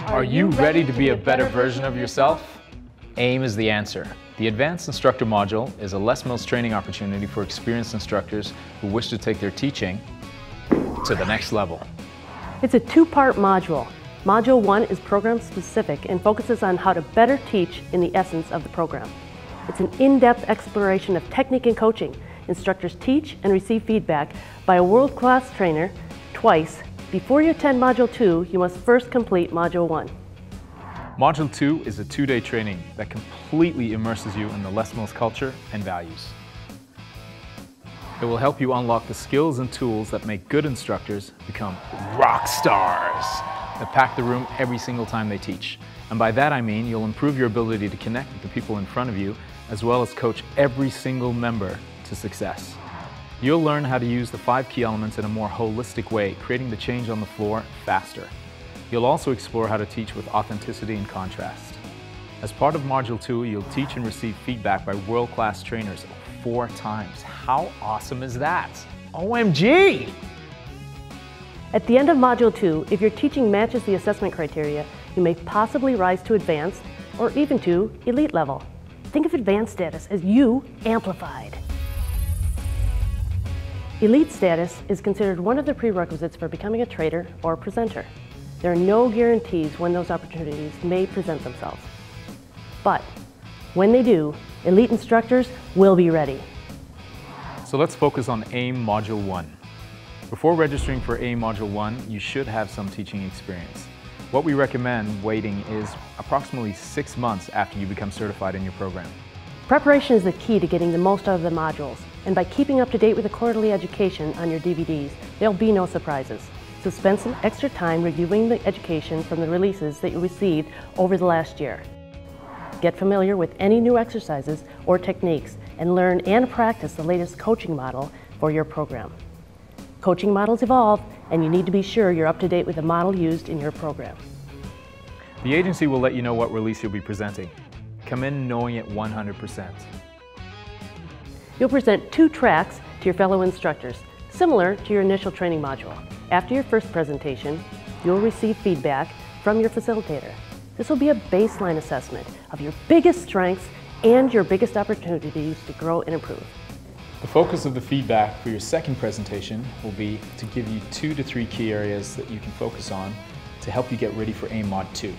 Are you ready to be a better version of yourself? AIM is the answer. The Advanced Instructor Module is a Les Mills training opportunity for experienced instructors who wish to take their teaching to the next level. It's a two-part module. Module 1 is program-specific and focuses on how to better teach in the essence of the program. It's an in-depth exploration of technique and coaching. Instructors teach and receive feedback by a world-class trainer twice. Before you attend Module 2, you must first complete Module 1. Module 2 is a 2-day training that completely immerses you in the Les Mills culture and values. It will help you unlock the skills and tools that make good instructors become rock stars that pack the room every single time they teach. And by that I mean you'll improve your ability to connect with the people in front of you, as well as coach every single member to success. You'll learn how to use the 5 key elements in a more holistic way, creating the change on the floor faster. You'll also explore how to teach with authenticity and contrast. As part of Module 2, you'll teach and receive feedback by world-class trainers 4 times. How awesome is that? OMG! At the end of Module 2, if your teaching matches the assessment criteria, you may possibly rise to advanced or even to elite level. Think of advanced status as you amplified. Elite status is considered one of the prerequisites for becoming a trader or presenter. There are no guarantees when those opportunities may present themselves. But when they do, elite instructors will be ready. So let's focus on AIM Module 1. Before registering for AIM Module 1, you should have some teaching experience. What we recommend waiting is approximately 6 months after you become certified in your program. Preparation is the key to getting the most out of the modules, and by keeping up to date with the quarterly education on your DVDs, there'll be no surprises. So spend some extra time reviewing the education from the releases that you received over the last year. Get familiar with any new exercises or techniques and learn and practice the latest coaching model for your program. Coaching models evolve, and you need to be sure you're up to date with the model used in your program. The agency will let you know what release you'll be presenting. Come in knowing it 100%. You'll present 2 tracks to your fellow instructors, similar to your initial training module. After your first presentation, you'll receive feedback from your facilitator. This will be a baseline assessment of your biggest strengths and your biggest opportunities to grow and improve. The focus of the feedback for your second presentation will be to give you 2 to 3 key areas that you can focus on to help you get ready for AIM Mod 2.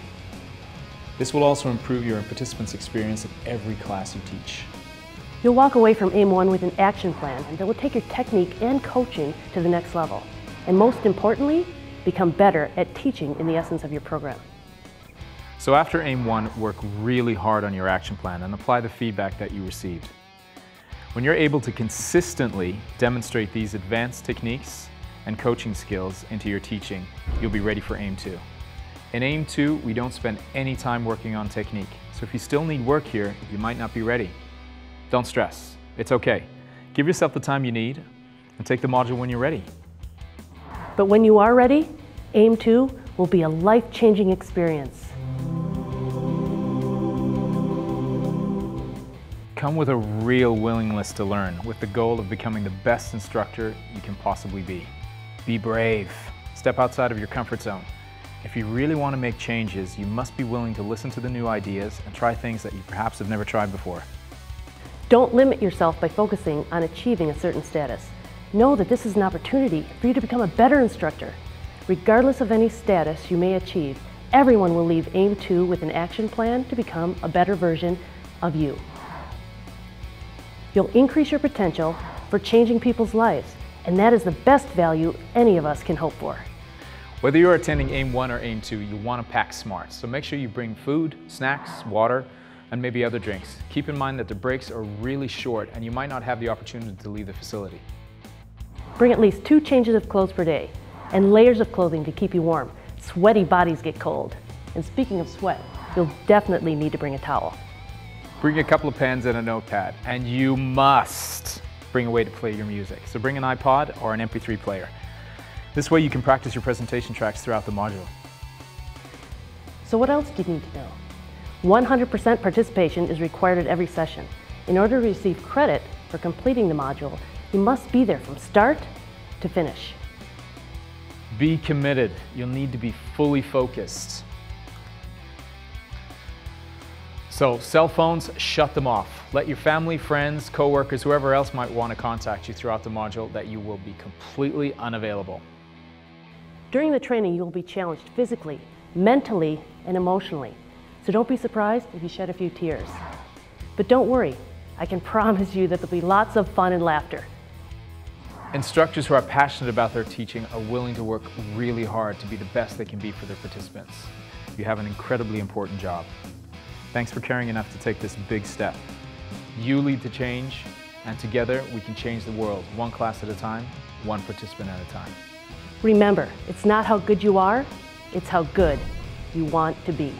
This will also improve your participants' experience in every class you teach. You'll walk away from AIM 1 with an action plan that will take your technique and coaching to the next level. And most importantly, become better at teaching in the essence of your program. So after AIM 1, work really hard on your action plan and apply the feedback that you received. When you're able to consistently demonstrate these advanced techniques and coaching skills into your teaching, you'll be ready for AIM 2. In AIM 2, we don't spend any time working on technique, so if you still need work here, you might not be ready. Don't stress, it's okay. Give yourself the time you need and take the module when you're ready. But when you are ready, AIM 2 will be a life-changing experience. Come with a real willingness to learn, with the goal of becoming the best instructor you can possibly be. Be brave. Step outside of your comfort zone. If you really want to make changes, you must be willing to listen to the new ideas and try things that you perhaps have never tried before. Don't limit yourself by focusing on achieving a certain status. Know that this is an opportunity for you to become a better instructor. Regardless of any status you may achieve, everyone will leave AIM 2 with an action plan to become a better version of you. You'll increase your potential for changing people's lives, and that is the best value any of us can hope for. Whether you're attending AIM 1 or AIM 2, you want to pack smart, so make sure you bring food, snacks, water, and maybe other drinks. Keep in mind that the breaks are really short and you might not have the opportunity to leave the facility. Bring at least 2 changes of clothes per day and layers of clothing to keep you warm. Sweaty bodies get cold. And speaking of sweat, you'll definitely need to bring a towel. Bring a couple of pens and a notepad, and you must bring a way to play your music. So bring an iPod or an MP3 player. This way you can practice your presentation tracks throughout the module. So what else do you need to know? 100% participation is required at every session. In order to receive credit for completing the module, you must be there from start to finish. Be committed. You'll need to be fully focused. So cell phones, shut them off. Let your family, friends, coworkers, whoever else might want to contact you throughout the module that you will be completely unavailable. During the training, you will be challenged physically, mentally, and emotionally. So don't be surprised if you shed a few tears. But don't worry, I can promise you that there'll be lots of fun and laughter. Instructors who are passionate about their teaching are willing to work really hard to be the best they can be for their participants. You have an incredibly important job. Thanks for caring enough to take this big step. You lead to change, and together we can change the world, one class at a time, one participant at a time. Remember, it's not how good you are, it's how good you want to be.